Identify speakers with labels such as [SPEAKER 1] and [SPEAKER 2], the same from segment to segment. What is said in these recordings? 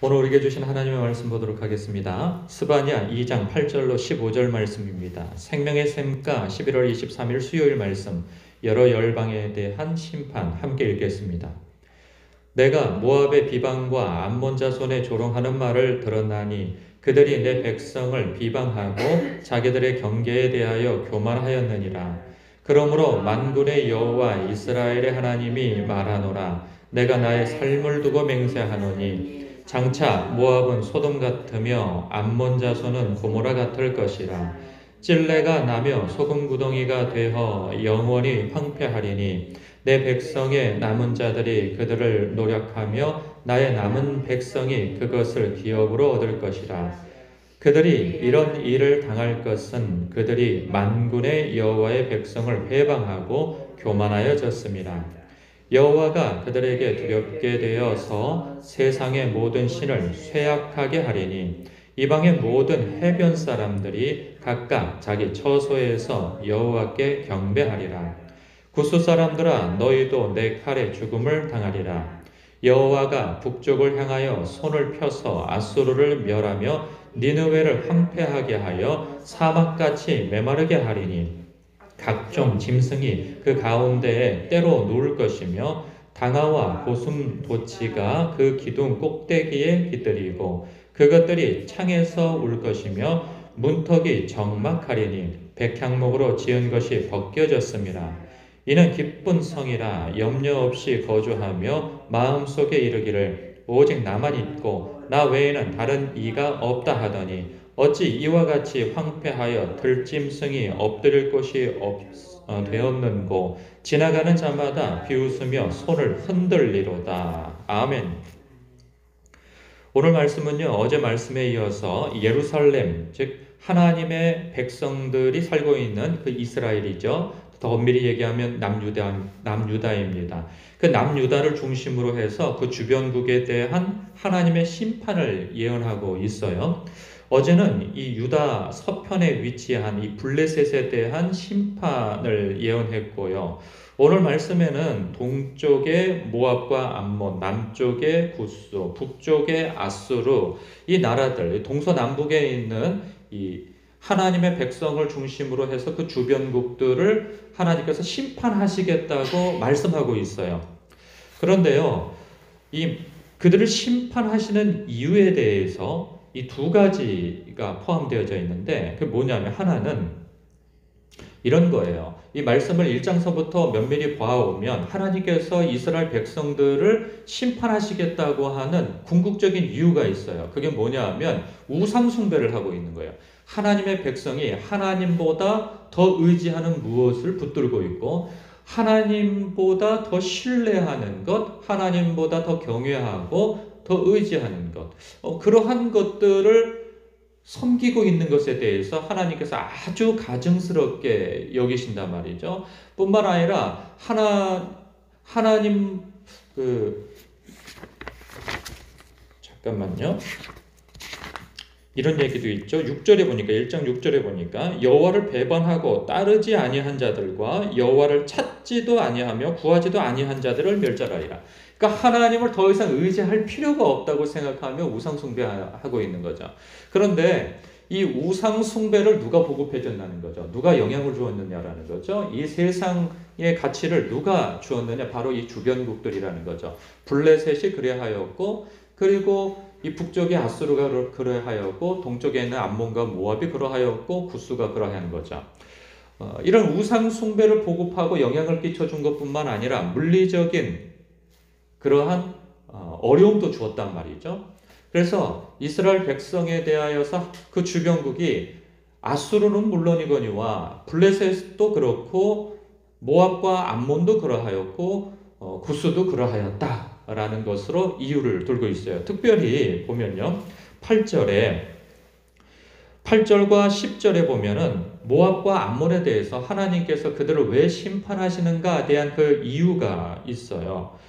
[SPEAKER 1] 오늘 우리에게 주신 하나님의 말씀 보도록 하겠습니다. 스바냐 2장 8절로 15절 말씀입니다. 생명의 샘가 11월 23일 수요일 말씀, 여러 열방에 대한 심판 함께 읽겠습니다. 내가 모압의 비방과 암몬 자손의 조롱하는 말을 들었나니 그들이 내 백성을 비방하고 자기들의 경계에 대하여 교만하였느니라. 그러므로 만군의 여호와 이스라엘의 하나님이 말하노라. 내가 나의 삶을 두고 맹세하노니 장차 모압은 소돔 같으며 암몬 자손은 고모라 같을 것이라. 찔레가 나며 소금 구덩이가 되어 영원히 황폐하리니 내 백성의 남은 자들이 그들을 노력하며 나의 남은 백성이 그것을 기업으로 얻을 것이라. 그들이 이런 일을 당할 것은 그들이 만군의 여호와의 백성을 회방하고 교만하여졌습니다. 여호와가 그들에게 두렵게 되어서 세상의 모든 신을 쇠약하게 하리니 이방의 모든 해변 사람들이 각각 자기 처소에서 여호와께 경배하리라. 구스 사람들아 너희도 내 칼에 죽음을 당하리라. 여호와가 북쪽을 향하여 손을 펴서 아수르를 멸하며 니느웨를 황폐하게 하여 사막같이 메마르게 하리니 각종 짐승이 그 가운데에 때로 누울 것이며 당아와 고슴도치가 그 기둥 꼭대기에 깃들이고 그것들이 창에서 울 것이며 문턱이 적막하리니 백향목으로 지은 것이 벗겨졌습니다. 이는 기쁜 성이라 염려 없이 거주하며 마음속에 이르기를 오직 나만 있고 나 외에는 다른 이가 없다 하더니 어찌 이와 같이 황폐하여 들짐승이 엎드릴 곳이 되었는고 지나가는 자마다 비웃으며 손을 흔들리로다. 아멘. 오늘 말씀은요, 어제 말씀에 이어서 예루살렘, 즉 하나님의 백성들이 살고 있는 그 이스라엘이죠. 더 엄밀히 얘기하면 남유다입니다. 그 남유다를 중심으로 해서 그 주변국에 대한 하나님의 심판을 예언하고 있어요. 어제는 이 유다 서편에 위치한 이 블레셋에 대한 심판을 예언했고요. 오늘 말씀에는 동쪽의 모압과 암몬, 남쪽의 구스, 북쪽의 아수르 이 나라들, 동서남북에 있는 이 하나님의 백성을 중심으로 해서 그 주변국들을 하나님께서 심판하시겠다고 말씀하고 있어요. 그런데요, 그들을 심판하시는 이유에 대해서 이 두 가지가 포함되어져 있는데 그게 뭐냐면 하나는 이런 거예요. 이 말씀을 1장서부터 면밀히 봐오면 하나님께서 이스라엘 백성들을 심판하시겠다고 하는 궁극적인 이유가 있어요. 그게 뭐냐 하면 우상 숭배를 하고 있는 거예요. 하나님의 백성이 하나님보다 더 의지하는 무엇을 붙들고 있고 하나님보다 더 신뢰하는 것, 하나님보다 더 경외하고 더 의지하는 것, 그러한 것들을 섬기고 있는 것에 대해서 하나님께서 아주 가증스럽게 여기신단 말이죠. 뿐만 아니라 하나님 잠깐만요. 이런 얘기도 있죠. 6절에 보니까 1장 6절에 보니까 여호와를 배반하고 따르지 아니한 자들과 여호와를 찾지도 아니하며 구하지도 아니한 자들을 멸절하리라. 그러니까 하나님을 더 이상 의지할 필요가 없다고 생각하며 우상 숭배하고 있는 거죠. 그런데 이 우상 숭배를 누가 보급해 줬다는 거죠. 누가 영향을 주었느냐라는 거죠. 이 세상의 가치를 누가 주었느냐? 바로 이 주변국들이라는 거죠. 블레셋이 그래하였고 그리고 이 북쪽의 아수르가 그러하였고 동쪽에 있는 암몬과 모압이 그러하였고 구스가 그러한 거죠. 이런 우상 숭배를 보급하고 영향을 끼쳐준 것뿐만 아니라 물리적인 그러한 어려움도 주었단 말이죠. 그래서 이스라엘 백성에 대하여서 그 주변국이 아수르는 물론이거니와 블레셋도 그렇고 모압과 암몬도 그러하였고 구스도 그러하였다라는 것으로 이유를 들고 있어요. 특별히 보면요. 8절과 10절에 보면은 모압과 암몬에 대해서 하나님께서 그들을 왜 심판하시는가에 대한 그 이유가 있어요.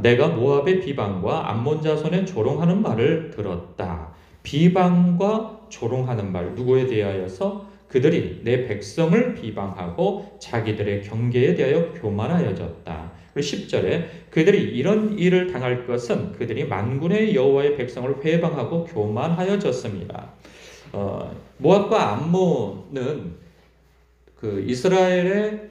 [SPEAKER 1] 내가 모압의 비방과 암몬 자손의 조롱하는 말을 들었다. 비방과 조롱하는 말 누구에 대하여서? 그들이 내 백성을 비방하고 자기들의 경계에 대하여 교만하여졌다. 그리고 10절에 그들이 이런 일을 당할 것은 그들이 만군의 여호와의 백성을 회방하고 교만하여졌습니다. 모압과 암몬은 그 이스라엘의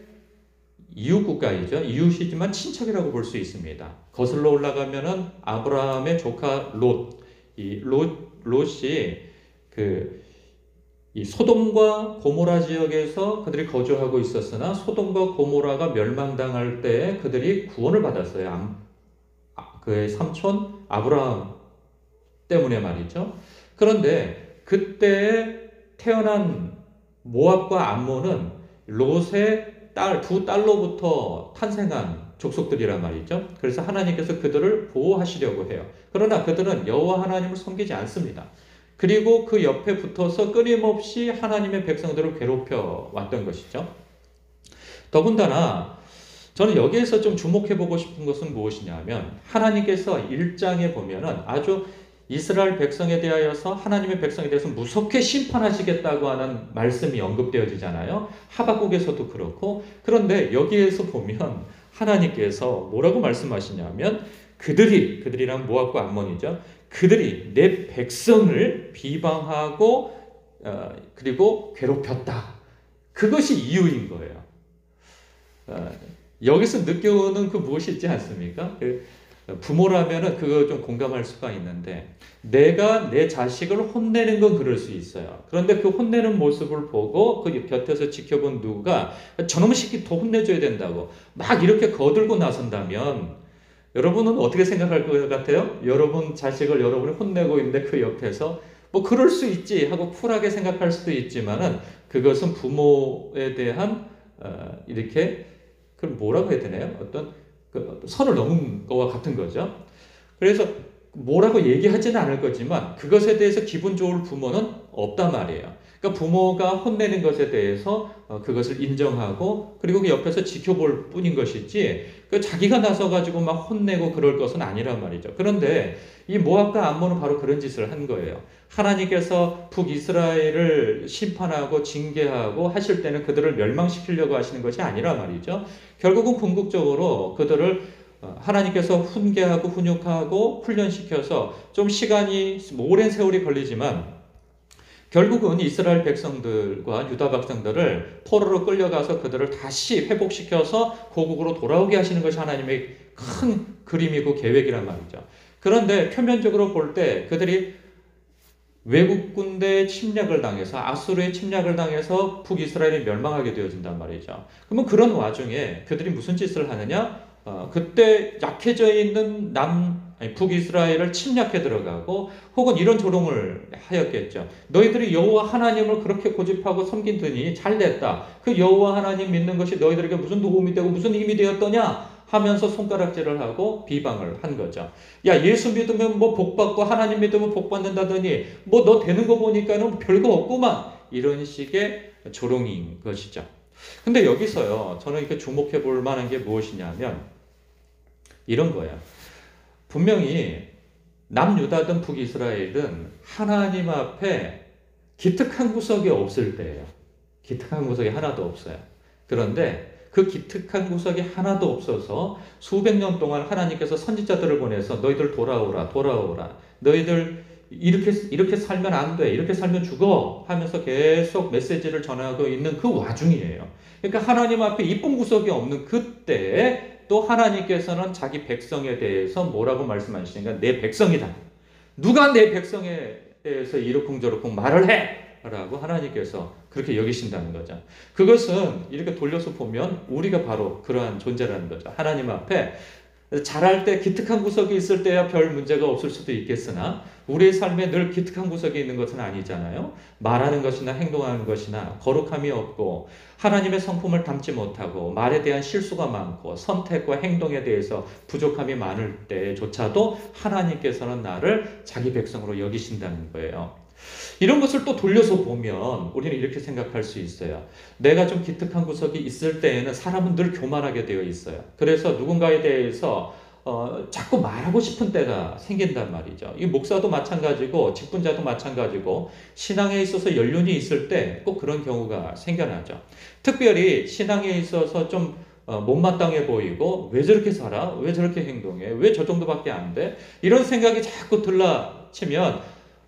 [SPEAKER 1] 이웃 국가이죠. 이웃이지만 친척이라고 볼 수 있습니다. 거슬러 올라가면은 아브라함의 조카 롯이 이 소돔과 고모라 지역에서 그들이 거주하고 있었으나 소돔과 고모라가 멸망당할 때 그들이 구원을 받았어요. 그의 삼촌 아브라함 때문에 말이죠. 그런데 그때 태어난 모압과 암몬은 롯의 두 딸로부터 탄생한 족속들이란 말이죠. 그래서 하나님께서 그들을 보호하시려고 해요. 그러나 그들은 여호와 하나님을 섬기지 않습니다. 그리고 그 옆에 붙어서 끊임없이 하나님의 백성들을 괴롭혀 왔던 것이죠. 더군다나 저는 여기에서 좀 주목해보고 싶은 것은 무엇이냐면 하나님께서 1장에 보면은 아주 이스라엘 백성에 대하여서 하나님의 백성에 대해서 무섭게 심판하시겠다고 하는 말씀이 언급되어지잖아요. 하박국에서도 그렇고. 그런데 여기에서 보면 하나님께서 뭐라고 말씀하시냐면 그들이란 모압과 암몬이죠. 그들이 내 백성을 비방하고 그리고 괴롭혔다. 그것이 이유인 거예요. 여기서 느껴오는 그 무엇이 있지 않습니까? 부모라면은 그거 좀 공감할 수가 있는데 내가 내 자식을 혼내는 건 그럴 수 있어요. 그런데 그 혼내는 모습을 보고 그 곁에서 지켜본 누가 저놈의 새끼 더 혼내줘야 된다고 막 이렇게 거들고 나선다면 여러분은 어떻게 생각할 것 같아요? 여러분 자식을 여러분이 혼내고 있는데 그 옆에서 뭐 그럴 수 있지 하고 쿨하게 생각할 수도 있지만은 그것은 부모에 대한 이렇게 그럼 뭐라고 해야 되나요? 어떤 선을 넘은 것과 같은 거죠. 그래서 뭐라고 얘기하지는 않을 거지만 그것에 대해서 기분 좋을 부모는 없단 말이에요. 그러니까 부모가 혼내는 것에 대해서 그것을 인정하고 그리고 그 옆에서 지켜볼 뿐인 것이지 자기가 나서가지고 막 혼내고 그럴 것은 아니란 말이죠. 그런데 이 모압과 암몬은 바로 그런 짓을 한 거예요. 하나님께서 북이스라엘을 심판하고 징계하고 하실 때는 그들을 멸망시키려고 하시는 것이 아니라 말이죠. 결국은 궁극적으로 그들을 하나님께서 훈계하고 훈육하고 훈련시켜서 좀 시간이 오랜 세월이 걸리지만 결국은 이스라엘 백성들과 유다 백성들을 포로로 끌려가서 그들을 다시 회복시켜서 고국으로 돌아오게 하시는 것이 하나님의 큰 그림이고 계획이란 말이죠. 그런데 표면적으로 볼 때 그들이 외국 군대의 침략을 당해서 아수르의 침략을 당해서 북이스라엘이 멸망하게 되어진단 말이죠. 그러면 그런 와중에 그들이 무슨 짓을 하느냐? 그때 약해져 있는 북이스라엘을 침략해 들어가고 혹은 이런 조롱을 하였겠죠. 너희들이 여호와 하나님을 그렇게 고집하고 섬긴더니 잘됐다. 그 여호와 하나님 믿는 것이 너희들에게 무슨 도움이 되고 무슨 힘이 되었더냐? 하면서 손가락질을 하고 비방을 한 거죠. 야, 예수 믿으면 뭐 복받고 하나님 믿으면 복받는다더니 뭐 너 되는 거 보니까는 별거 없구만. 이런 식의 조롱인 것이죠. 근데 여기서요, 저는 이렇게 주목해 볼 만한 게 무엇이냐면 이런 거예요. 분명히 남유다든 북이스라엘은 하나님 앞에 기특한 구석이 없을 때예요. 기특한 구석이 하나도 없어요. 그런데 그 기특한 구석이 하나도 없어서 수백 년 동안 하나님께서 선지자들을 보내서 너희들 돌아오라. 너희들 이렇게 살면 안 돼. 이렇게 살면 죽어. 하면서 계속 메시지를 전하고 있는 그 와중이에요. 그러니까 하나님 앞에 이쁜 구석이 없는 그때에 또 하나님께서는 자기 백성에 대해서 뭐라고 말씀하시는가? 내 백성이다. 누가 내 백성에 대해서 이러쿵저러쿵 말을 해? 라고 하나님께서 그렇게 여기신다는 거죠. 그것은 이렇게 돌려서 보면 우리가 바로 그러한 존재라는 거죠. 하나님 앞에 잘할 때 기특한 구석이 있을 때야 별 문제가 없을 수도 있겠으나 우리의 삶에 늘 기특한 구석이 있는 것은 아니잖아요. 말하는 것이나 행동하는 것이나 거룩함이 없고 하나님의 성품을 담지 못하고 말에 대한 실수가 많고 선택과 행동에 대해서 부족함이 많을 때조차도 하나님께서는 나를 자기 백성으로 여기신다는 거예요. 이런 것을 또 돌려서 보면 우리는 이렇게 생각할 수 있어요. 내가 좀 기특한 구석이 있을 때에는 사람은 늘 교만하게 되어 있어요. 그래서 누군가에 대해서 자꾸 말하고 싶은 때가 생긴단 말이죠. 이 목사도 마찬가지고 직분자도 마찬가지고 신앙에 있어서 연륜이 있을 때 꼭 그런 경우가 생겨나죠. 특별히 신앙에 있어서 좀 못마땅해 보이고 왜 저렇게 살아? 왜 저렇게 행동해? 왜 저 정도밖에 안 돼? 이런 생각이 자꾸 들라치면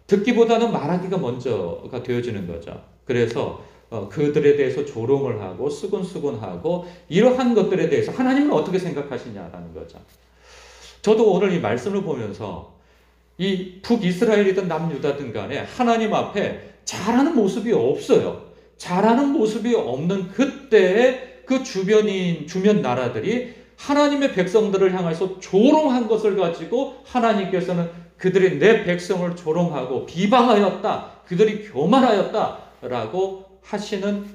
[SPEAKER 1] 듣기보다는 말하기가 먼저가 되어지는 거죠. 그래서 그들에 대해서 조롱을 하고 수군수군하고 이러한 것들에 대해서 하나님은 어떻게 생각하시냐라는 거죠. 저도 오늘 이 말씀을 보면서 이 북이스라엘이든 남유다든 간에 하나님 앞에 잘하는 모습이 없어요. 잘하는 모습이 없는 그때에 그 주변 나라들이 하나님의 백성들을 향해서 조롱한 것을 가지고 하나님께서는 그들이 내 백성을 조롱하고 비방하였다. 그들이 교만하였다라고 하시는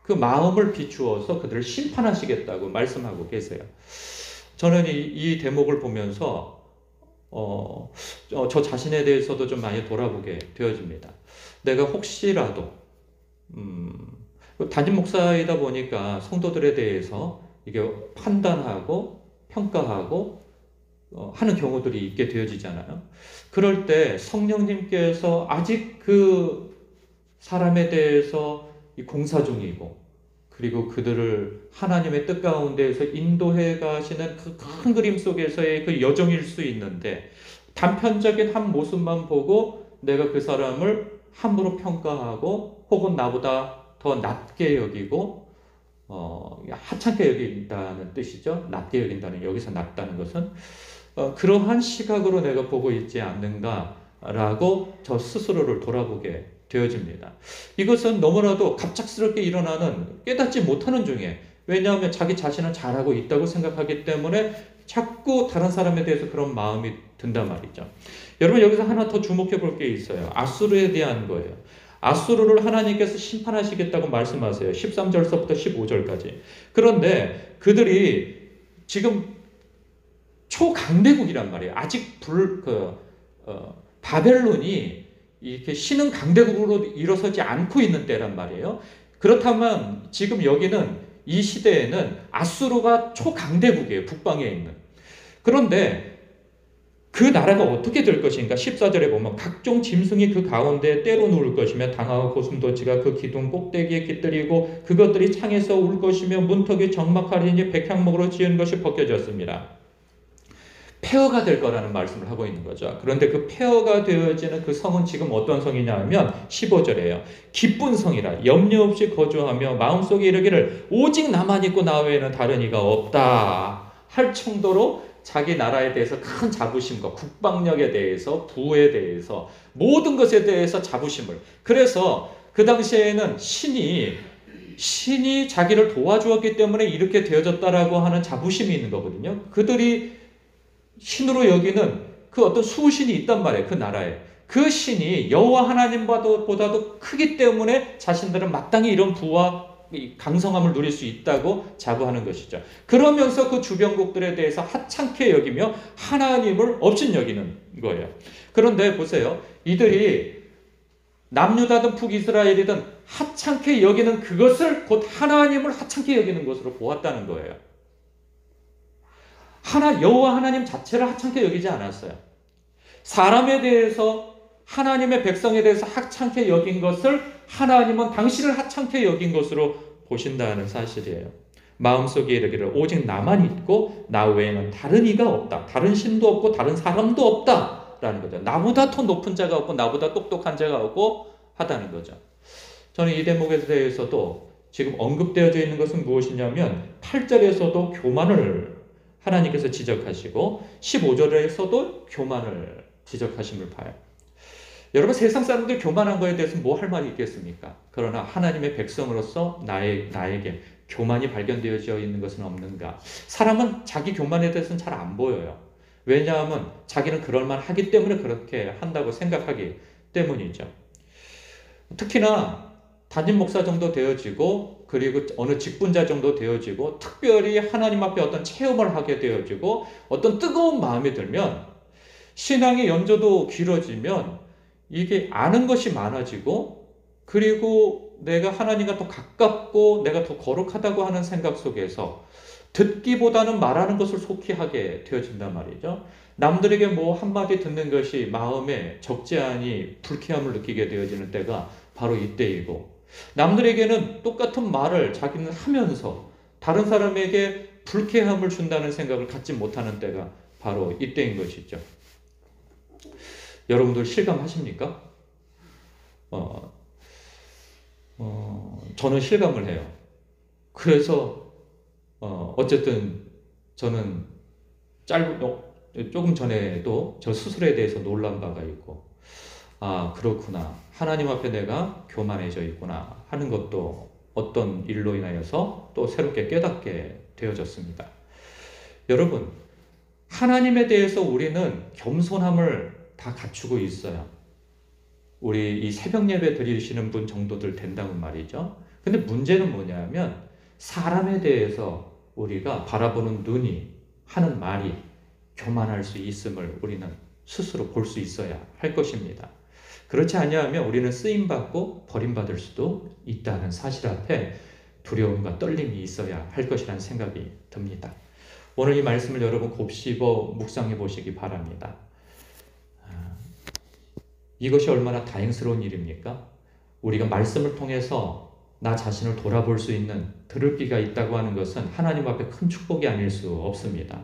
[SPEAKER 1] 그 마음을 비추어서 그들을 심판하시겠다고 말씀하고 계세요. 저는 이 대목을 보면서 저 자신에 대해서도 좀 많이 돌아보게 되어집니다. 내가 혹시라도 담임 목사이다 보니까 성도들에 대해서 이게 판단하고 평가하고 하는 경우들이 있게 되어지잖아요. 그럴 때 성령님께서 아직 그 사람에 대해서 공사 중이고 그리고 그들을 하나님의 뜻 가운데에서 인도해 가시는 그 큰 그림 속에서의 그 여정일 수 있는데 단편적인 한 모습만 보고 내가 그 사람을 함부로 평가하고 혹은 나보다 더 낮게 여기고 하찮게 여긴다는 뜻이죠. 낮게 여긴다는, 여기서 낮다는 것은 그러한 시각으로 내가 보고 있지 않는가라고 저 스스로를 돌아보게 되어집니다. 이것은 너무나도 갑작스럽게 일어나는, 깨닫지 못하는 중에, 왜냐하면 자기 자신은 잘하고 있다고 생각하기 때문에 자꾸 다른 사람에 대해서 그런 마음이 든단 말이죠. 여러분, 여기서 하나 더 주목해 볼 게 있어요. 아수르에 대한 거예요. 아수르를 하나님께서 심판하시겠다고 말씀하세요. 13절서부터 15절까지. 그런데 그들이 지금 초강대국이란 말이에요. 아직 바벨론이 이렇게 신흥 강대국으로 일어서지 않고 있는 때란 말이에요. 그렇다면 지금 여기는 이 시대에는 아수르가 초강대국이에요. 북방에 있는. 그런데 그 나라가 어떻게 될 것인가? 14절에 보면 각종 짐승이 그 가운데 때로 누울 것이며 당하고 고슴도치가 그 기둥 꼭대기에 깃들이고 그것들이 창에서 울 것이며 문턱이 적막하리니 백향목으로 지은 것이 벗겨졌습니다. 폐허가 될 거라는 말씀을 하고 있는 거죠. 그런데 그 폐허가 되어지는 그 성은 지금 어떤 성이냐 하면 15절이에요. 기쁜 성이라 염려 없이 거주하며 마음속에 이르기를 오직 나만 있고 나 외에는 다른 이가 없다 할 정도로 자기 나라에 대해서 큰 자부심과 국방력에 대해서 부에 대해서 모든 것에 대해서 자부심을, 그래서 그 당시에는 신이 자기를 도와주었기 때문에 이렇게 되어졌다라고 하는 자부심이 있는 거거든요. 그들이 신으로 여기는 그 어떤 수신이 있단 말이에요. 그 나라에. 그 신이 여호와 하나님보다도 크기 때문에 자신들은 마땅히 이런 부와 강성함을 누릴 수 있다고 자부하는 것이죠. 그러면서 그 주변국들에 대해서 하찮게 여기며 하나님을 업신여기는 거예요. 그런데 보세요. 이들이 남유다든 북이스라엘이든 하찮게 여기는 그것을 곧 하나님을 하찮게 여기는 것으로 보았다는 거예요. 여호와 하나님 자체를 하찮게 여기지 않았어요. 사람에 대해서, 하나님의 백성에 대해서 하찮게 여긴 것을 하나님은 당신을 하찮게 여긴 것으로 보신다는 사실이에요. 마음속에 이르기를 오직 나만 있고 나 외에는 다른 이가 없다. 다른 신도 없고 다른 사람도 없다라는 거죠. 나보다 더 높은 자가 없고 나보다 똑똑한 자가 없고 하다는 거죠. 저는 이 대목에 대해서도 지금 언급되어져 있는 것은 무엇이냐면 8절에서도 교만을 하나님께서 지적하시고 15절에서도 교만을 지적하심을 봐요. 여러분, 세상 사람들 교만한 거에 대해서 뭐 할 말이 있겠습니까? 그러나 하나님의 백성으로서 나에게 교만이 발견되어져 있는 것은 없는가? 사람은 자기 교만에 대해서는 잘 안 보여요. 왜냐하면 자기는 그럴만 하기 때문에 그렇게 한다고 생각하기 때문이죠. 특히나 담임 목사 정도 되어지고 그리고 어느 직분자 정도 되어지고 특별히 하나님 앞에 어떤 체험을 하게 되어지고 어떤 뜨거운 마음이 들면 신앙의 연조도 길어지면 이게 아는 것이 많아지고 그리고 내가 하나님과 더 가깝고 내가 더 거룩하다고 하는 생각 속에서 듣기보다는 말하는 것을 속히 하게 되어진단 말이죠. 남들에게 뭐 한마디 듣는 것이 마음에 적지 않이 불쾌함을 느끼게 되어지는 때가 바로 이때이고, 남들에게는 똑같은 말을 자기는 하면서 다른 사람에게 불쾌함을 준다는 생각을 갖지 못하는 때가 바로 이때인 것이죠. 여러분들 실감하십니까? 저는 실감을 해요. 그래서 어쨌든 저는 조금 전에도 저 스스로에 대해서 놀란 바가 있고, 아, 그렇구나. 하나님 앞에 내가 교만해져 있구나 하는 것도 어떤 일로 인하여서 또 새롭게 깨닫게 되어졌습니다. 여러분, 하나님에 대해서 우리는 겸손함을 다 갖추고 있어요. 우리 이 새벽 예배 드리시는 분 정도들 된다는 말이죠. 근데 문제는 뭐냐면 사람에 대해서 우리가 바라보는 눈이 하는 말이 교만할 수 있음을 우리는 스스로 볼 수 있어야 할 것입니다. 그렇지 아니하면 우리는 쓰임받고 버림받을 수도 있다는 사실 앞에 두려움과 떨림이 있어야 할 것이라는 생각이 듭니다. 오늘 이 말씀을 여러분 곱씹어 묵상해 보시기 바랍니다. 이것이 얼마나 다행스러운 일입니까? 우리가 말씀을 통해서 나 자신을 돌아볼 수 있는 들을 귀가 있다고 하는 것은 하나님 앞에 큰 축복이 아닐 수 없습니다.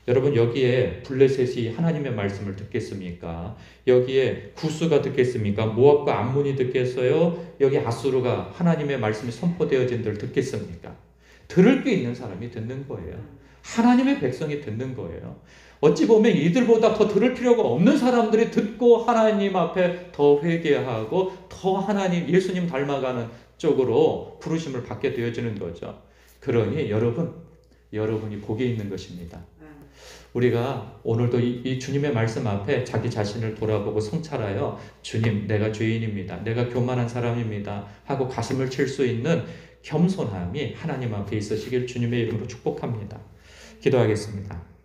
[SPEAKER 1] 여러분, 여기에 블레셋이 하나님의 말씀을 듣겠습니까? 여기에 구스가 듣겠습니까? 모압과 암몬이 듣겠어요? 여기 아수르가 하나님의 말씀이 선포되어진들 듣겠습니까? 들을 게 있는 사람이 듣는 거예요. 하나님의 백성이 듣는 거예요. 어찌 보면 이들보다 더 들을 필요가 없는 사람들이 듣고 하나님 앞에 더 회개하고 더 하나님, 예수님 닮아가는 쪽으로 부르심을 받게 되어지는 거죠. 그러니 여러분이 복이 있는 것입니다. 우리가 오늘도 이 주님의 말씀 앞에 자기 자신을 돌아보고 성찰하여 주님, 내가 죄인입니다. 내가 교만한 사람입니다. 하고 가슴을 칠 수 있는 겸손함이 하나님 앞에 있으시길 주님의 이름으로 축복합니다. 기도하겠습니다.